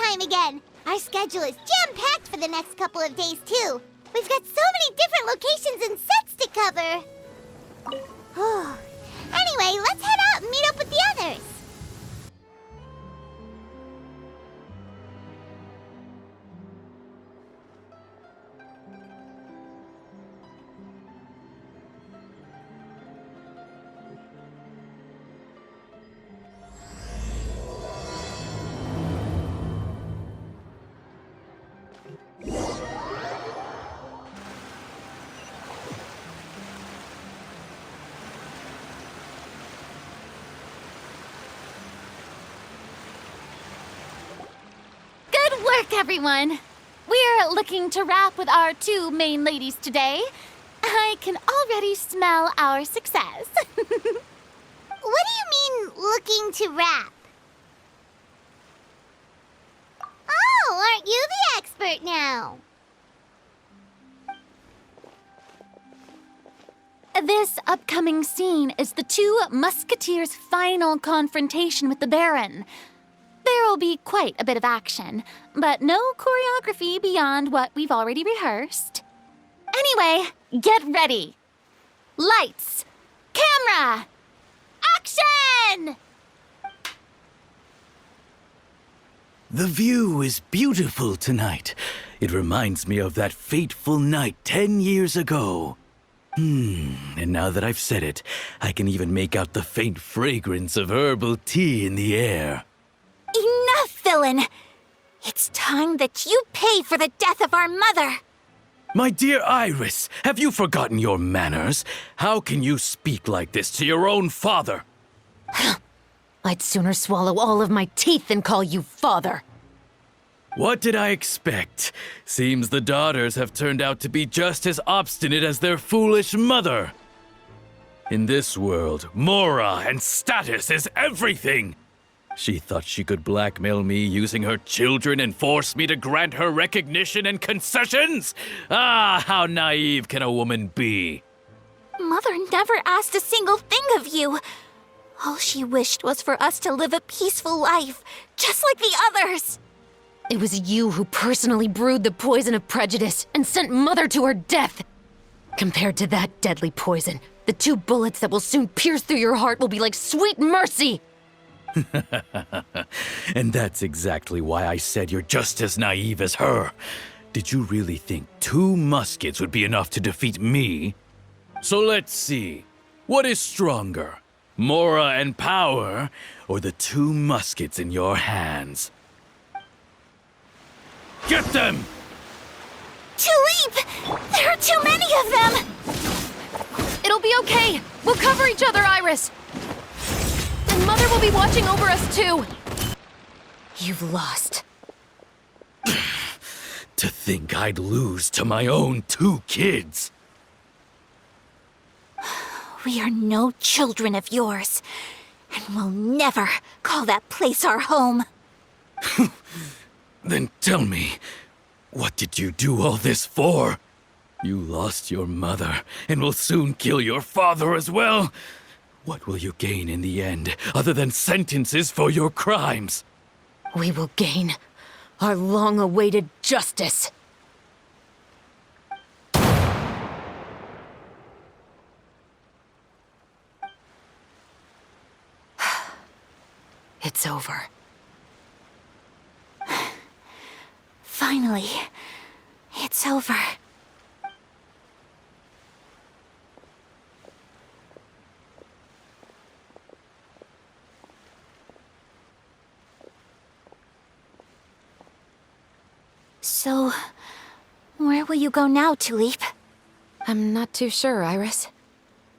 time again. Our schedule is jam-packed for the next couple of days, too. We've got so many different locations and sets to cover. Anyway, let's head out and meet up with the others. Good work, everyone! We're looking to wrap with our two main ladies today. I can already smell our success. What do you mean, looking to wrap? Oh, aren't you the expert now? This upcoming scene is the two musketeers' final confrontation with the Baron. There will be quite a bit of action, but no choreography beyond what we've already rehearsed. Anyway, get ready. Lights, camera, action! The view is beautiful tonight. It reminds me of that fateful night 10 years ago. And now that I've said it, I can even make out the faint fragrance of herbal tea in the air. Enough, villain! It's time that you pay for the death of our mother! My dear Iris, have you forgotten your manners? How can you speak like this to your own father? I'd sooner swallow all of my teeth than call you father. What did I expect? Seems the daughters have turned out to be just as obstinate as their foolish mother. In this world, Mora and status is everything. She thought she could blackmail me using her children and force me to grant her recognition and concessions? Ah, how naive can a woman be? Mother never asked a single thing of you. All she wished was for us to live a peaceful life, just like the others. It was you who personally brewed the poison of prejudice and sent Mother to her death. Compared to that deadly poison, the 2 bullets that will soon pierce through your heart will be like sweet mercy. And that's exactly why I said you're just as naive as her. Did you really think 2 muskets would be enough to defeat me? So let's see. What is stronger, Mora and power, or the 2 muskets in your hands? Get them! Tulip! There are too many of them! It'll be okay. We'll cover each other, Iris. And Mother will be watching over us, too. You've lost. To think I'd lose to my own 2 kids. We are no children of yours, and we'll never call that place our home. Then tell me, what did you do all this for? You lost your mother, and will soon kill your father as well. What will you gain in the end, other than sentences for your crimes? We will gain our long-awaited justice. It's over. Finally, it's over. So, where will you go now, Tulip? I'm not too sure, Iris.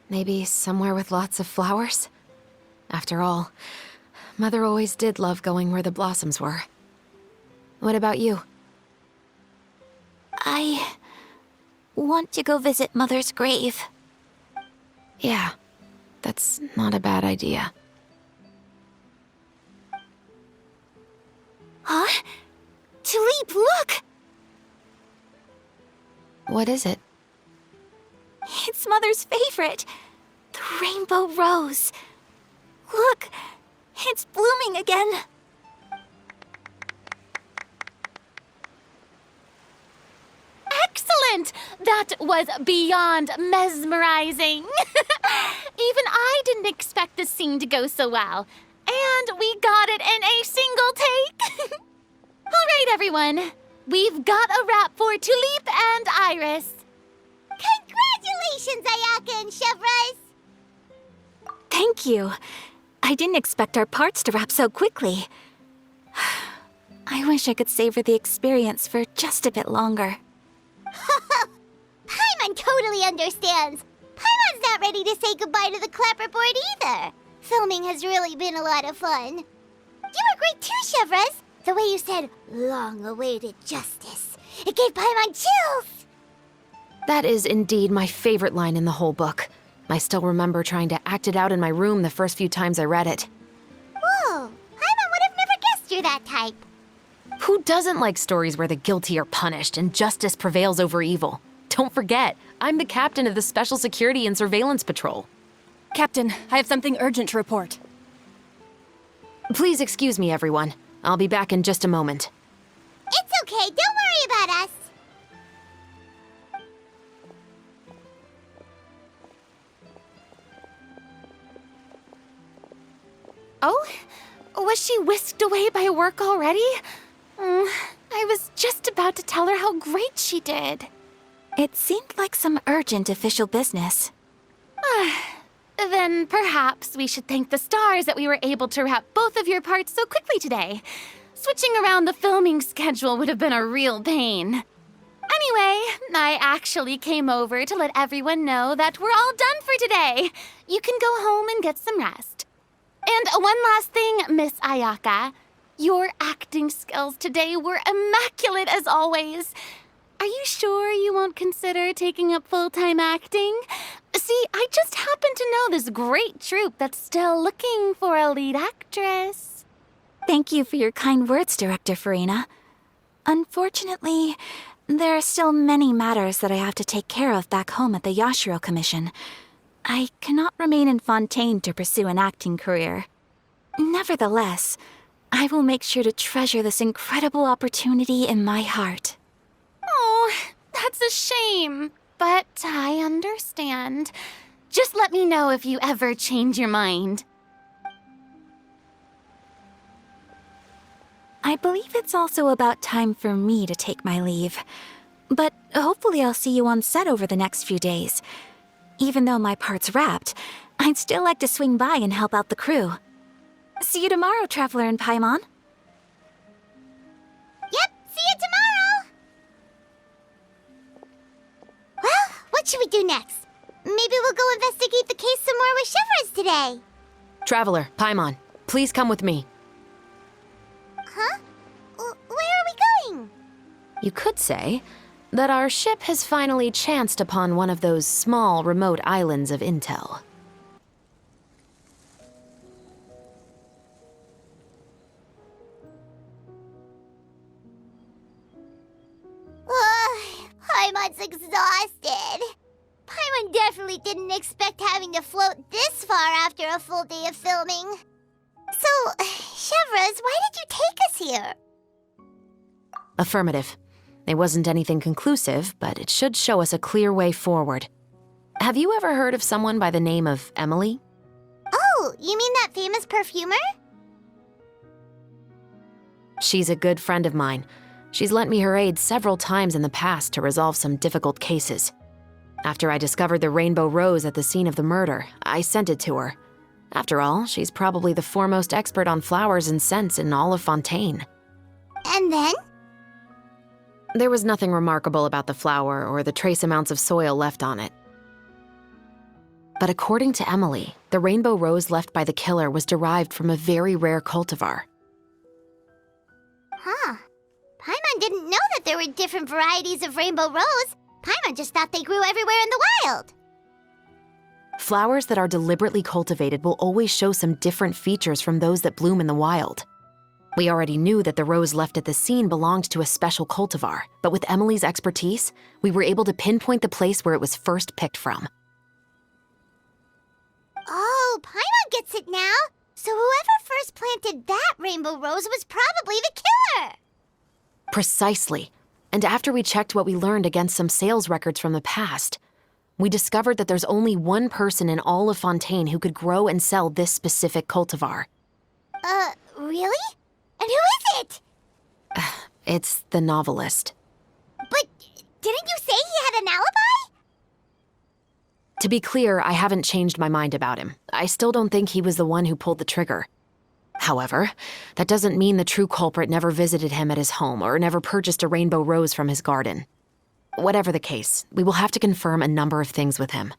Maybe somewhere with lots of flowers? After all, Mother always did love going where the blossoms were. What about you? I want to go visit Mother's grave. Yeah, that's not a bad idea. Huh? Tulip, look! What is it? It's Mother's favorite. The rainbow rose. Look, it's blooming again. moment! That was beyond mesmerizing. Even I didn't expect this scene to go so well. And we got it in a single take. All right, everyone. We've got a wrap for Tulip and Iris. Congratulations, Ayaka and Chevres! Thank you. I didn't expect our parts to wrap so quickly. I wish I could savor the experience for just a bit longer. Paimon totally understands. Paimon's not ready to say goodbye to the clapperboard either. Filming has really been a lot of fun. You were great too, Chevres. The way you said, long-awaited justice. It gave Paimon chills. That is indeed my favorite line in the whole book. I still remember trying to act it out in my room the first few times I read it. Whoa, Paimon would have never guessed you're that type. Who doesn't like stories where the guilty are punished and justice prevails over evil? Don't forget, I'm the captain of the Special Security and Surveillance Patrol. Captain, I have something urgent to report. Please excuse me, everyone. I'll be back in just a moment. It's okay, don't worry about us. Oh? Was she whisked away by work already? I was just about to tell her how great she did. It seemed like some urgent official business. Then perhaps we should thank the stars that we were able to wrap both of your parts so quickly today. Switching around the filming schedule would have been a real pain. Anyway, I actually came over to let everyone know that we're all done for today. You can go home and get some rest. And one last thing, Miss Ayaka. Your acting skills today were immaculate as always. Are you sure you won't consider taking up full-time acting? See, I just happen to know this great troupe that's still looking for a lead actress. Thank you for your kind words, Director Farina. Unfortunately, there are still many matters that I have to take care of back home at the Yashiro Commission. I cannot remain in Fontaine to pursue an acting career. Nevertheless, I will make sure to treasure this incredible opportunity in my heart. Oh, that's a shame. But I understand. Just let me know if you ever change your mind. I believe it's also about time for me to take my leave. But hopefully I'll see you on set over the next few days. Even though my part's wrapped, I'd still like to swing by and help out the crew. See you tomorrow, Traveler and Paimon. Yep, see you tomorrow! Well, what should we do next? Maybe we'll go investigate the case some more with Chevres today. Traveler, Paimon, please come with me. Huh? Where are we going? You could say that our ship has finally chanced upon one of those small, remote islands of intel. Paimon's exhausted. Paimon definitely didn't expect having to float this far after a full day of filming. So, Chevres, why did you take us here? Affirmative. It wasn't anything conclusive, but it should show us a clear way forward. Have you ever heard of someone by the name of Emily? Oh, you mean that famous perfumer? She's a good friend of mine. She's lent me her aid several times in the past to resolve some difficult cases. After I discovered the rainbow rose at the scene of the murder, I sent it to her. After all, she's probably the foremost expert on flowers and scents in all of Fontaine. And then? There was nothing remarkable about the flower or the trace amounts of soil left on it. But according to Emily, the rainbow rose left by the killer was derived from a very rare cultivar. Huh. Paimon didn't know that there were different varieties of rainbow rose. Paimon just thought they grew everywhere in the wild. Flowers that are deliberately cultivated will always show some different features from those that bloom in the wild. We already knew that the rose left at the scene belonged to a special cultivar, but with Emily's expertise, we were able to pinpoint the place where it was first picked from. Oh, Paimon gets it now. So whoever first planted that rainbow rose was probably the killer. Precisely. And after we checked what we learned against some sales records from the past, we discovered that there's only one person in all of Fontaine who could grow and sell this specific cultivar. Really? And who is it? It's the novelist. But didn't you say he had an alibi? To be clear, I haven't changed my mind about him. I still don't think he was the one who pulled the trigger. However, that doesn't mean the true culprit never visited him at his home or never purchased a rainbow rose from his garden. Whatever the case, we will have to confirm a number of things with him.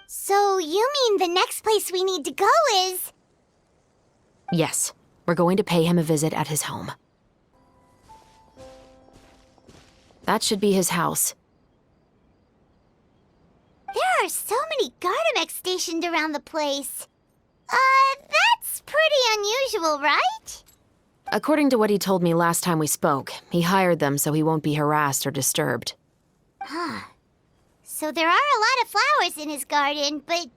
So you mean the next place we need to go is... Yes, we're going to pay him a visit at his home. That should be his house. There are so many Gardamex stationed around the place. That's pretty unusual, right? According to what he told me last time we spoke, he hired them so he won't be harassed or disturbed. So there are a lot of flowers in his garden, but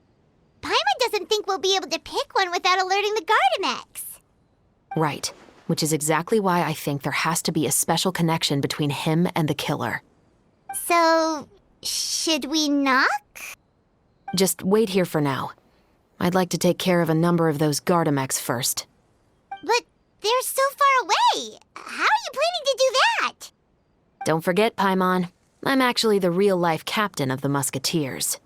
Paimon doesn't think we'll be able to pick one without alerting the Gardamex. Right, which is exactly why I think there has to be a special connection between him and the killer. So, should we knock? Just wait here for now. I'd like to take care of a number of those Gardamex first. But they're so far away. How are you planning to do that? Don't forget, Paimon, I'm actually the real-life captain of the Musketeers.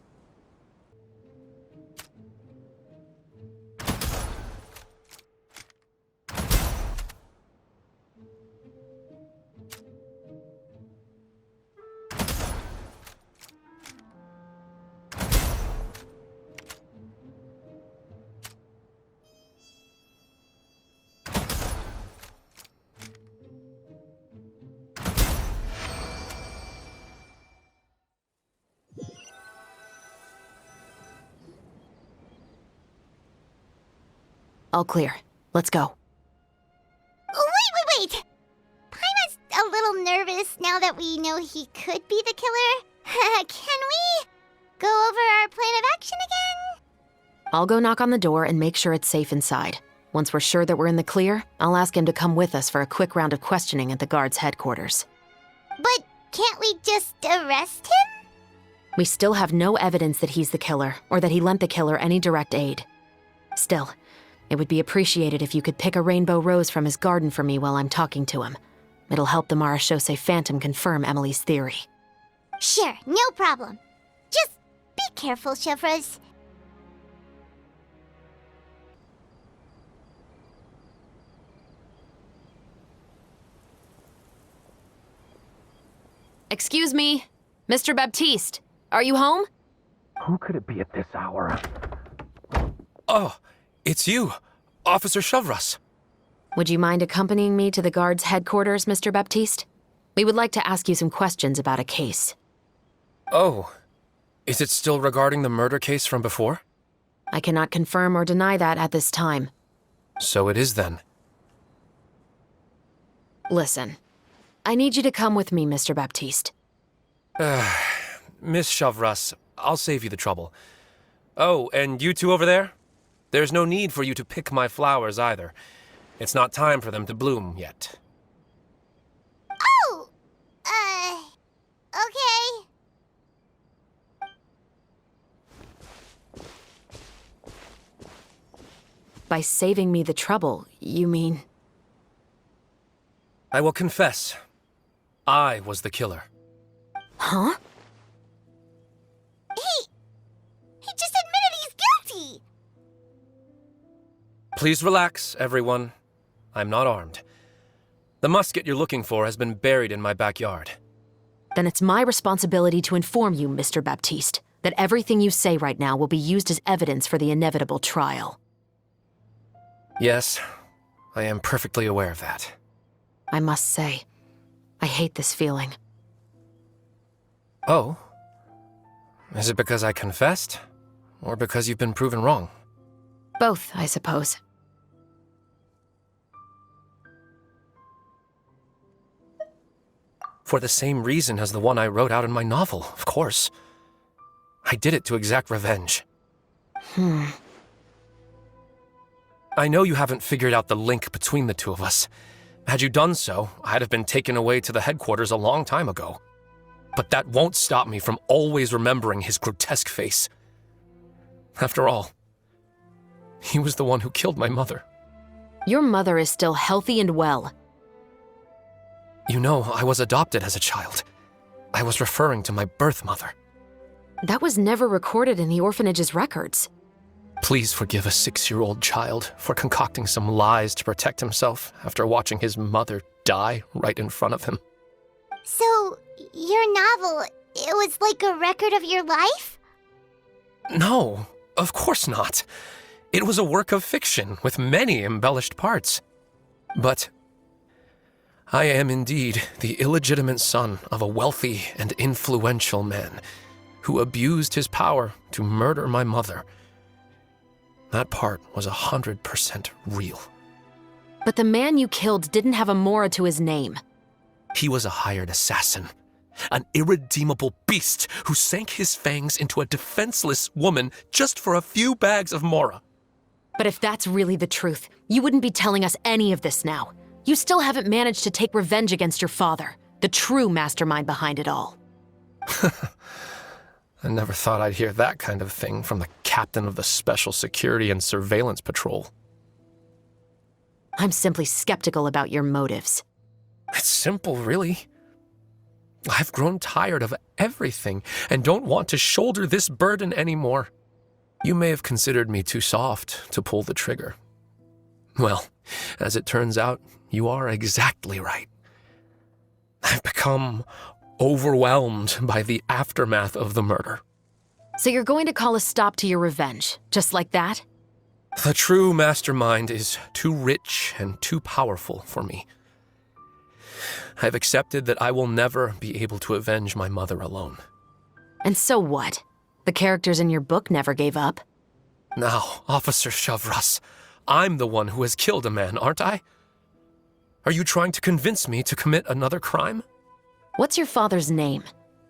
All clear. Let's go. Wait! Paimon's a little nervous now that we know he could be the killer. Can we go over our plan of action again? I'll go knock on the door and make sure it's safe inside. Once we're sure that we're in the clear, I'll ask him to come with us for a quick round of questioning at the guard's headquarters. But can't we just arrest him? We still have no evidence that he's the killer, or that he lent the killer any direct aid. Still, it would be appreciated if you could pick a rainbow rose from his garden for me while I'm talking to him. It'll help the Marachose Phantom confirm Emily's theory. Sure, no problem. Just be careful, Chevres. Excuse me, Mr. Baptiste, are you home? Who could it be at this hour? Oh, it's you, Officer Chevres. Would you mind accompanying me to the guard's headquarters, Mr. Baptiste? We would like to ask you some questions about a case. Oh, is it still regarding the murder case from before? I cannot confirm or deny that at this time. So it is then. Listen, I need you to come with me, Mr. Baptiste. Miss Chevres, I'll save you the trouble. Oh, and you two over there? There's no need for you to pick my flowers either. It's not time for them to bloom yet. Oh! Okay. By saving me the trouble, you mean... I will confess. I was the killer. Huh? He just admitted he's guilty! Please relax, everyone. I'm not armed. The musket you're looking for has been buried in my backyard. Then it's my responsibility to inform you, Mr. Baptiste, that everything you say right now will be used as evidence for the inevitable trial. Yes, I am perfectly aware of that. I must say, I hate this feeling. Oh? Is it because I confessed? Or because you've been proven wrong? Both, I suppose. For the same reason as the one I wrote out in my novel, of course. I did it to exact revenge. I know you haven't figured out the link between the two of us, Had you done so, I'd have been taken away to the headquarters a long time ago. But that won't stop me from always remembering his grotesque face. After all, he was the one who killed my mother. Your mother is still healthy and well. You know, I was adopted as a child. I was referring to my birth mother. That was never recorded in the orphanage's records. Please forgive a 6-year-old child for concocting some lies to protect himself after watching his mother die right in front of him. So, your novel, it was like a record of your life? No, of course not. It was a work of fiction with many embellished parts. But I am indeed the illegitimate son of a wealthy and influential man who abused his power to murder my mother. That part was 100% real. But the man you killed didn't have a Mora to his name. He was a hired assassin, an irredeemable beast who sank his fangs into a defenseless woman just for a few bags of Mora. But if that's really the truth, you wouldn't be telling us any of this now. You still haven't managed to take revenge against your father, the true mastermind behind it all. I never thought I'd hear that kind of thing from the captain of the Special Security and Surveillance Patrol. I'm simply skeptical about your motives. It's simple, really. I've grown tired of everything and don't want to shoulder this burden anymore. You may have considered me too soft to pull the trigger. Well, as it turns out, you are exactly right. I've become overwhelmed by the aftermath of the murder. So you're going to call a stop to your revenge, just like that? The true mastermind is too rich and too powerful for me. I've accepted that I will never be able to avenge my mother alone. And so what? The characters in your book never gave up. Now, Officer Shavras, I'm the one who has killed a man, aren't I? Are you trying to convince me to commit another crime? What's your father's name?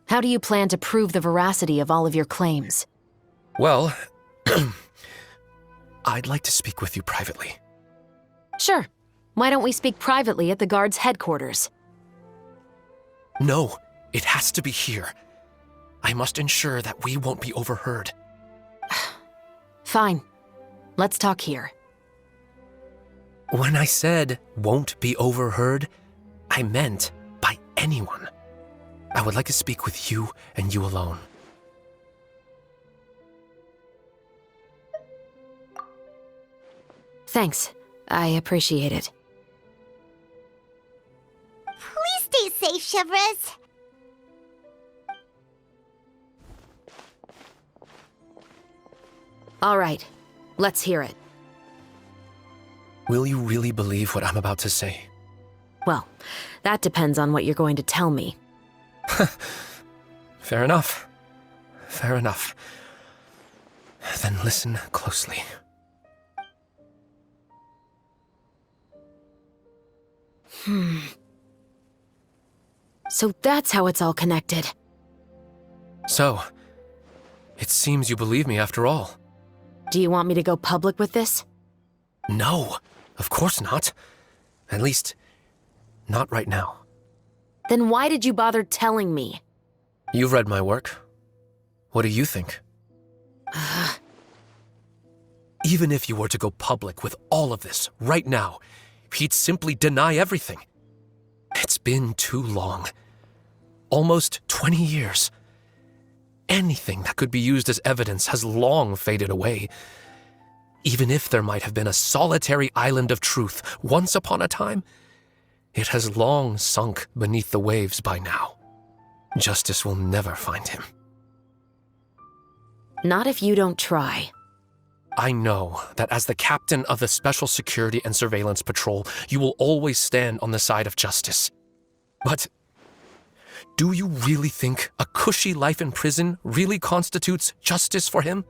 How do you plan to prove the veracity of all of your claims? Well, I'd like to speak with you privately. Sure. Why don't we speak privately at the guard's headquarters? No, it has to be here. I must ensure that we won't be overheard. Fine. Let's talk here. When I said won't be overheard, I meant by anyone. I would like to speak with you and you alone. Thanks. I appreciate it. Please stay safe, Chevres. All right. Let's hear it. Will you really believe what I'm about to say? Well, that depends on what you're going to tell me. Fair enough. Fair enough. Then listen closely. So that's how it's all connected. So, it seems you believe me after all. Do you want me to go public with this? No, of course not. At least, not right now. Then why did you bother telling me? You've read my work. What do you think? Even if you were to go public with all of this right now, he'd simply deny everything. It's been too long. Almost 20 years. Anything that could be used as evidence has long faded away. Even if there might have been a solitary island of truth once upon a time, it has long sunk beneath the waves by now. Justice will never find him. Not if you don't try. I know that as the captain of the Special Security and Surveillance Patrol, you will always stand on the side of justice. But do you really think a cushy life in prison really constitutes justice for him?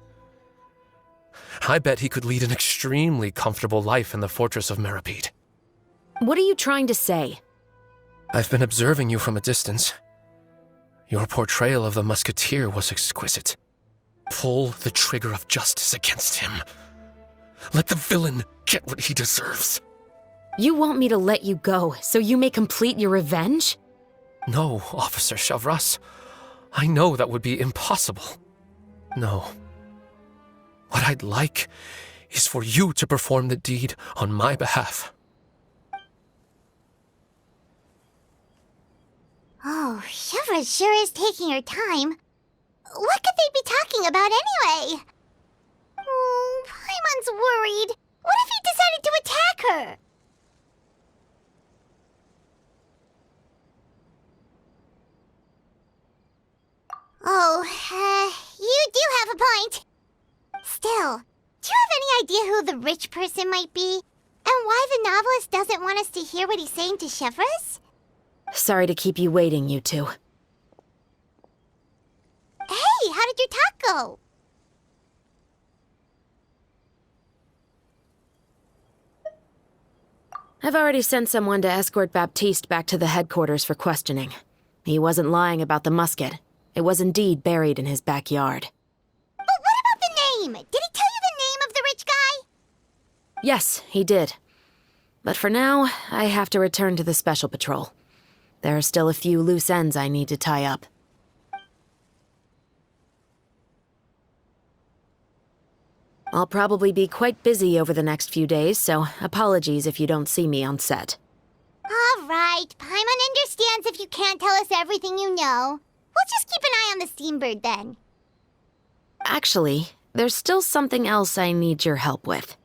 I bet he could lead an extremely comfortable life in the fortress of Meripede. What are you trying to say? I've been observing you from a distance. Your portrayal of the musketeer was exquisite. Pull the trigger of justice against him. Let the villain get what he deserves. You want me to let you go so you may complete your revenge? No, Officer Shavras. I know that would be impossible. No. What I'd like is for you to perform the deed on my behalf. Oh, Shivra sure is taking her time. What could they be talking about anyway? Oh, Paimon's worried. What if he decided to attack her? Oh, you do have a point. Still, do you have any idea who the rich person might be? And why the novelist doesn't want us to hear what he's saying to Shivras? Sorry to keep you waiting, you two. Hey, how did your talk go? I've already sent someone to escort Baptiste back to the headquarters for questioning. He wasn't lying about the musket. It was indeed buried in his backyard. But what about the name? Did he tell you the name of the rich guy? Yes, he did. But for now, I have to return to the Special Patrol. There are still a few loose ends I need to tie up. I'll probably be quite busy over the next few days, so apologies if you don't see me on set. All right, Paimon understands if you can't tell us everything you know. We'll just keep an eye on the Steambird then. Actually, there's still something else I need your help with.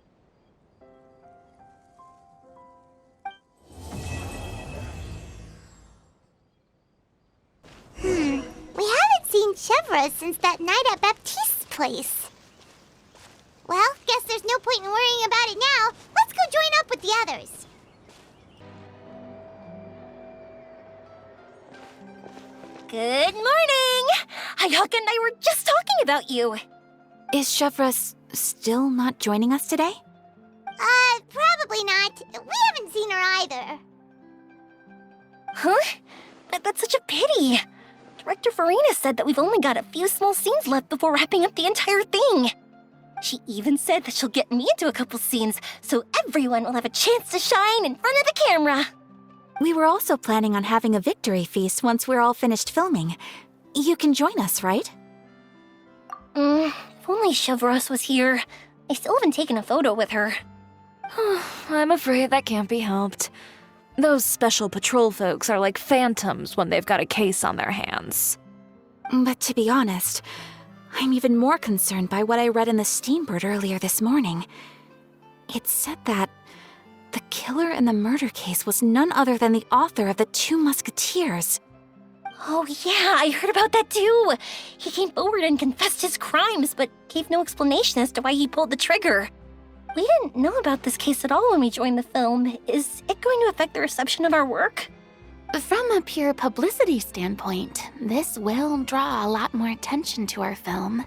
We haven't seen Chevra since that night at Baptiste's place. Well, guess there's no point in worrying about it now. Let's go join up with the others. Good morning! Hayaka and I were just talking about you. Is Chevra still not joining us today? Probably not. We haven't seen her either. Huh? That's such a pity. Director Farina said that we've only got a few small scenes left before wrapping up the entire thing. She even said that she'll get me into a couple scenes, so everyone will have a chance to shine in front of the camera. We were also planning on having a victory feast once we're all finished filming. You can join us, right? If only Chevros was here. I still haven't taken a photo with her. I'm afraid that can't be helped. Those special patrol folks are like phantoms when they've got a case on their hands. But to be honest, I'm even more concerned by what I read in the Steambird earlier this morning. It said that the killer in the murder case was none other than the author of the Two Musketeers. Oh yeah, I heard about that too. He came forward and confessed his crimes, but gave no explanation as to why he pulled the trigger. We didn't know about this case at all when we joined the film. Is it going to affect the reception of our work? From a pure publicity standpoint, this will draw a lot more attention to our film.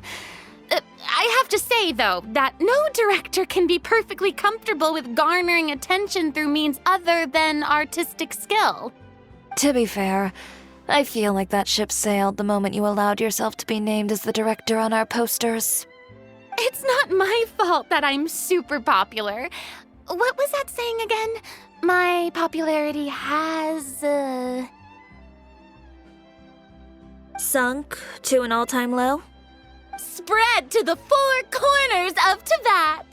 I have to say, though, that no director can be perfectly comfortable with garnering attention through means other than artistic skill. To be fair, I feel like that ship sailed the moment you allowed yourself to be named as the director on our posters. It's not my fault that I'm super popular. What was that saying again? My popularity has, Sunk to an all-time low? spread to the four corners of Teyvat.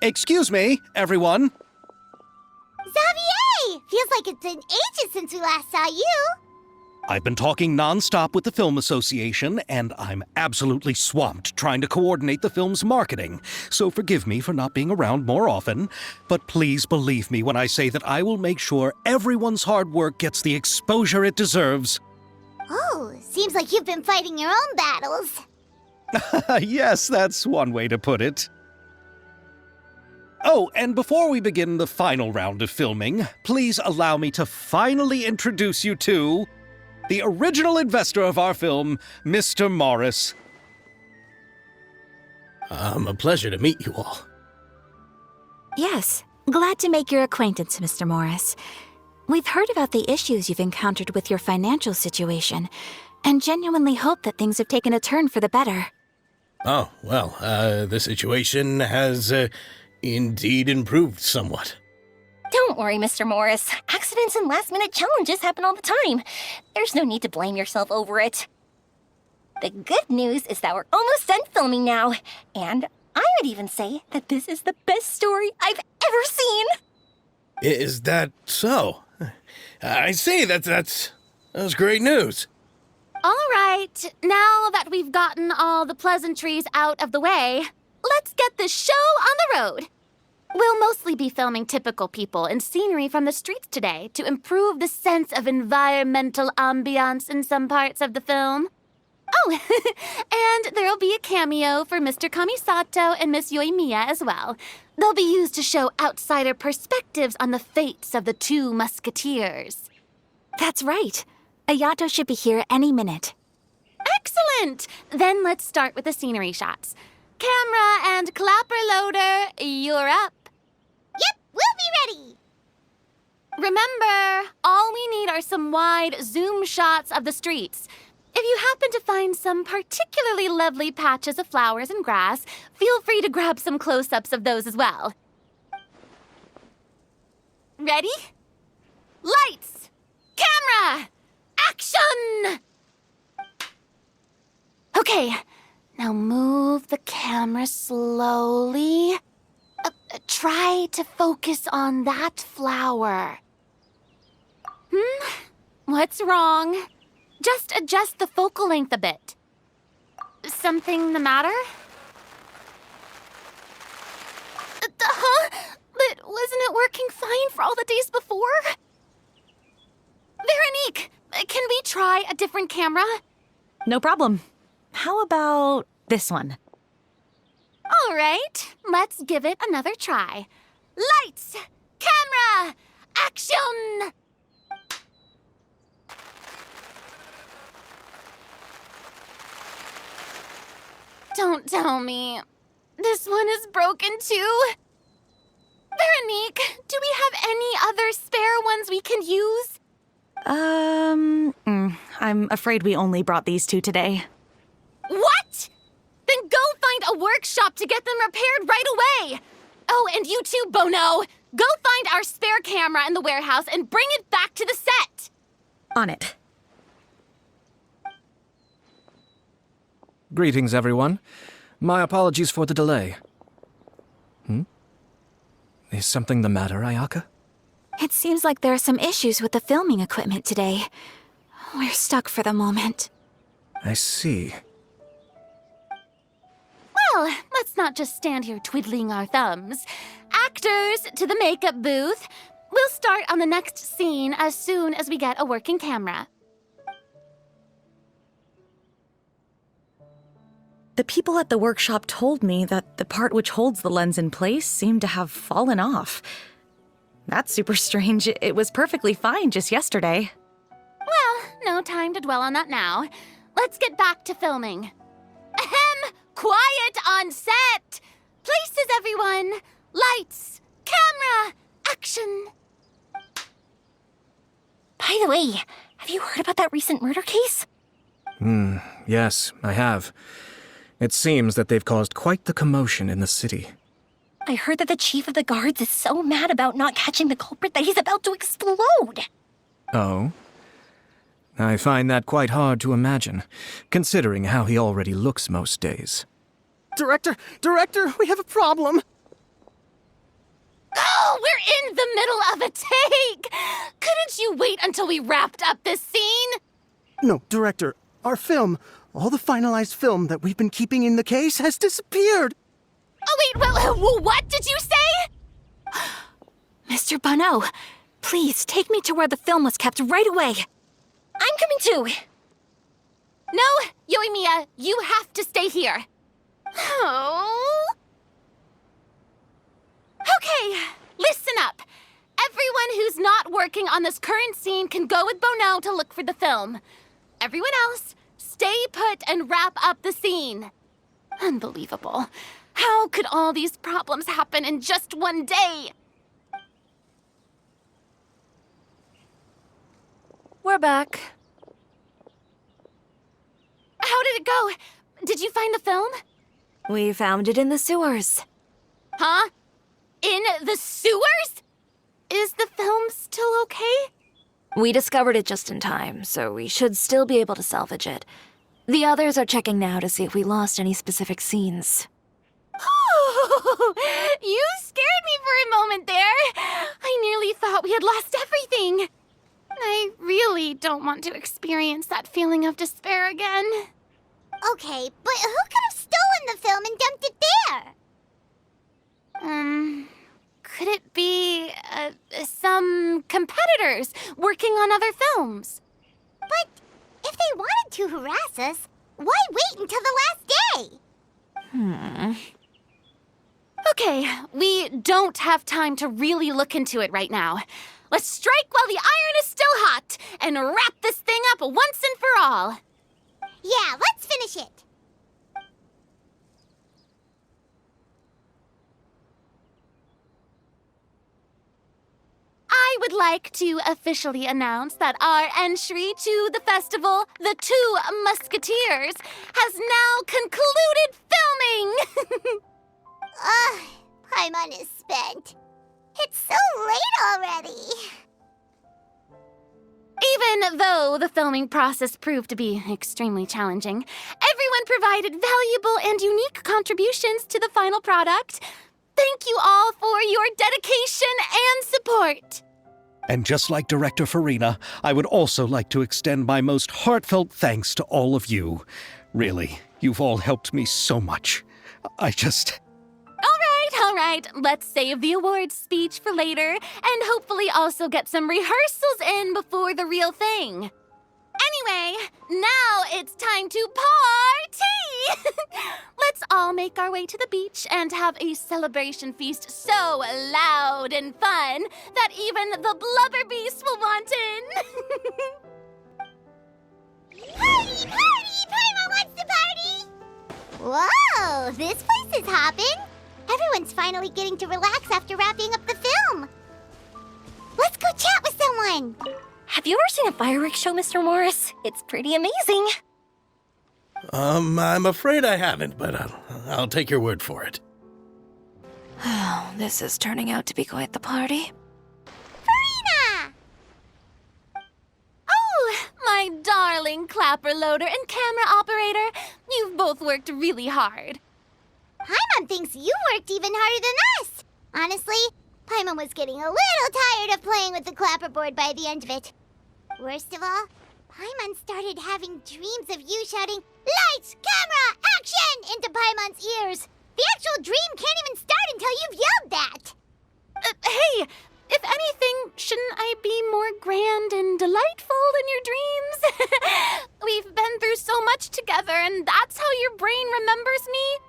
Excuse me, everyone. Xavier! Feels like it's been ages since we last saw you. I've been talking nonstop with the Film Association, and I'm absolutely swamped trying to coordinate the film's marketing. So forgive me for not being around more often, but please believe me when I say that I will make sure everyone's hard work gets the exposure it deserves. Oh, seems like you've been fighting your own battles. Yes, that's one way to put it. Oh, and before we begin the final round of filming, please allow me to finally introduce you to the original investor of our film, Mr. Morris. A pleasure to meet you all. Yes, Glad to make your acquaintance, Mr. Morris. We've heard about the issues you've encountered with your financial situation, and genuinely hope that things have taken a turn for the better. Oh, well, the situation has indeed improved somewhat. Don't worry, Mr. Morris. Accidents and last-minute challenges happen all the time. There's no need to blame yourself over it. The good news is that we're almost done filming now, and I would even say that this is the best story I've ever seen. Is that so? I say that's great news. All right, now that we've gotten all the pleasantries out of the way, let's get this show on the road. We'll mostly be filming typical people and scenery from the streets today to improve the sense of environmental ambiance in some parts of the film. Oh, and there'll be a cameo for Mr. Kamisato and Miss Yoimiya as well. They'll be used to show outsider perspectives on the fates of the two musketeers. That's right. Ayato should be here any minute. Excellent! Then let's start with the scenery shots. Camera and clapper loader, you're up. Yep, we'll be ready. Remember, all we need are some wide zoom shots of the streets. If you happen to find some particularly lovely patches of flowers and grass, feel free to grab some close-ups of those as well. Ready? Lights! Camera! Action! Okay, now move the camera slowly. Try to focus on that flower. What's wrong? Just adjust the focal length a bit. Something the matter? Huh? But wasn't it working fine for all the days before? Veronique, can we try a different camera? No problem. How about this one? All right, let's give it another try. Lights! Camera! Action! Don't tell me. This one is broken too? Veronique, do we have any other spare ones we can use? I'm afraid we only brought these two today. What? Then go find a workshop to get them repaired right away. Oh, and you too, Bono. Go find our spare camera in the warehouse and bring it back to the set. On it. Greetings, everyone. My apologies for the delay. Is something the matter, Ayaka? It seems like there are some issues with the filming equipment today. We're stuck for the moment. I see. Well, let's not just stand here twiddling our thumbs. Actors, to the makeup booth. We'll start on the next scene as soon as we get a working camera. The people at the workshop told me that the part which holds the lens in place seemed to have fallen off. That's super strange. It was perfectly fine just yesterday. Well, no time to dwell on that now. Let's get back to filming. Ahem! Quiet on set! Places, everyone! Lights! Camera! Action! By the way, have you heard about that recent murder case? Yes, I have. It seems that they've caused quite the commotion in the city. I heard that the chief of the guards is so mad about not catching the culprit that he's about to explode. Oh? I find that quite hard to imagine, considering how he already looks most days. Director, we have a problem. Oh, we're in the middle of a take! Couldn't you wait until we wrapped up this scene? No, Director, our film, all the finalized film that we've been keeping in the case has disappeared. Oh, wait, well, what did you say? Mr. Bono, please take me to where the film was kept right away. I'm coming too. No, Yoimiya, you have to stay here. Oh. Okay, listen up. Everyone who's not working on this current scene can go with Bono to look for the film. Everyone else, stay put and wrap up the scene. Unbelievable. How could all these problems happen in just one day? we're back. How did it go? Did you find the film? We found it in the sewers. Huh? In the sewers? Is the film still okay? We discovered it just in time, so we should still be able to salvage it. The others are checking now to see if we lost any specific scenes. You scared me for a moment there. I nearly thought we had lost everything. I really don't want to experience that feeling of despair again. Okay, but who could have stolen the film and dumped it there? Could it be, some competitors working on other films? But if they wanted to harass us, why wait until the last day? Okay, we don't have time to really look into it right now. Let's strike while the iron is still hot and wrap this thing up once and for all. Yeah, let's finish it. I would like to officially announce that our entry to the festival, The Two Musketeers, has now concluded filming! Paimon is spent. It's so late already. Even though the filming process proved to be extremely challenging, everyone provided valuable and unique contributions to the final product. Thank you all for your dedication and support. And just like Director Farina, I would also like to extend my most heartfelt thanks to all of you. Really, you've all helped me so much. All right, let's save the awards speech for later, and hopefully also get some rehearsals in before the real thing. Anyway, now it's time to party! Let's all make our way to the beach and have a celebration feast so loud and fun that even the blubber beast will want in. Party, party! Paimon wants to party! Whoa, this place is hopping. Everyone's finally getting to relax after wrapping up the film. Let's go chat with someone. Have you ever seen a fireworks show, Mr. Morris? It's pretty amazing. I'm afraid I haven't, but I'll take your word for it. Oh, this is turning out to be quite the party. Farina! Oh, my darling clapper loader and camera operator. You've both worked really hard. Paimon thinks you worked even harder than us. Honestly, Paimon was getting a little tired of playing with the clapperboard by the end of it. Worst of all, Paimon started having dreams of you shouting, "Lights, camera, action!" into Paimon's ears. The actual dream can't even start until you've yelled that. Hey, if anything, shouldn't I be more grand and delightful in your dreams? We've been through so much together, and that's how your brain remembers me?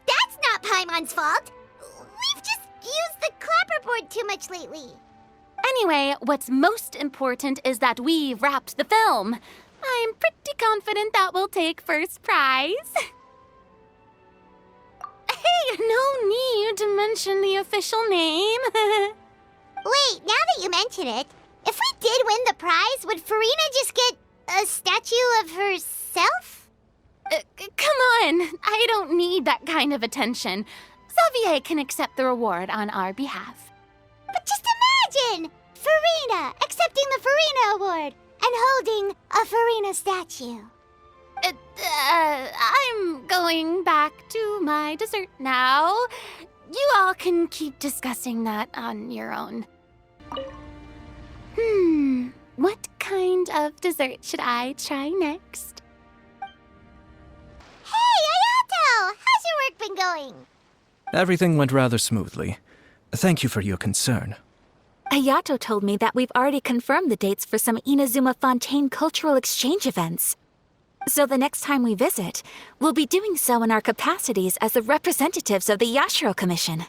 That's not Paimon's fault. We've just used the clapperboard too much lately. Anyway, what's most important is that we've wrapped the film. I'm pretty confident that we'll take first prize. Hey, no need to mention the official name. Wait, now that you mention it, if we did win the prize, would Farina just get a statue of herself? Come on, I don't need that kind of attention. Xavier can accept the reward on our behalf. But just imagine! Farina accepting the Farina Award and holding a Farina statue. I'm going back to my dessert now. You all can keep discussing that on your own. What kind of dessert should I try next? Hey, Ayato! How's your work been going? Everything went rather smoothly. Thank you for your concern. Ayato told me that we've already confirmed the dates for some Inazuma Fontaine cultural exchange events. So the next time we visit, we'll be doing so in our capacities as the representatives of the Yashiro Commission.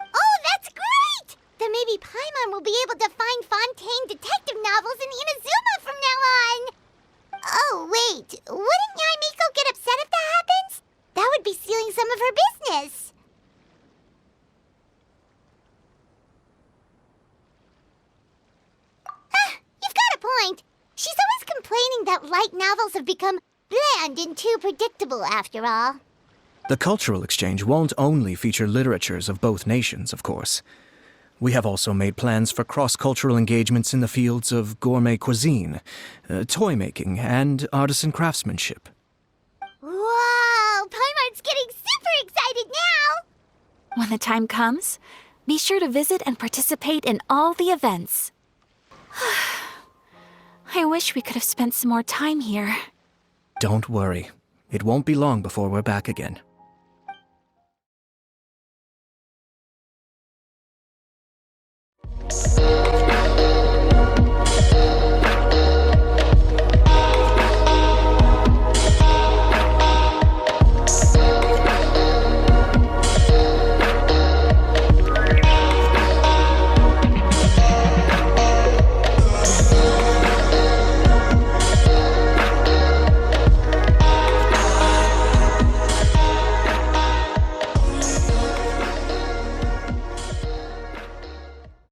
Oh, that's great! Then maybe Paimon will be able to find Fontaine detective novels in Inazuma from now on. Oh, wait. Wouldn't Yaimiko get upset if that happens? That would be stealing some of her business. complaining that light novels have become bland and too predictable after all. The cultural exchange won't only feature literatures of both nations, of course. We have also made plans for cross-cultural engagements in the fields of gourmet cuisine, toy-making, and artisan craftsmanship. Whoa! Paimon's getting super excited now! When the time comes, be sure to visit and participate in all the events. I wish we could have spent some more time here. Don't worry. It won't be long before we're back again.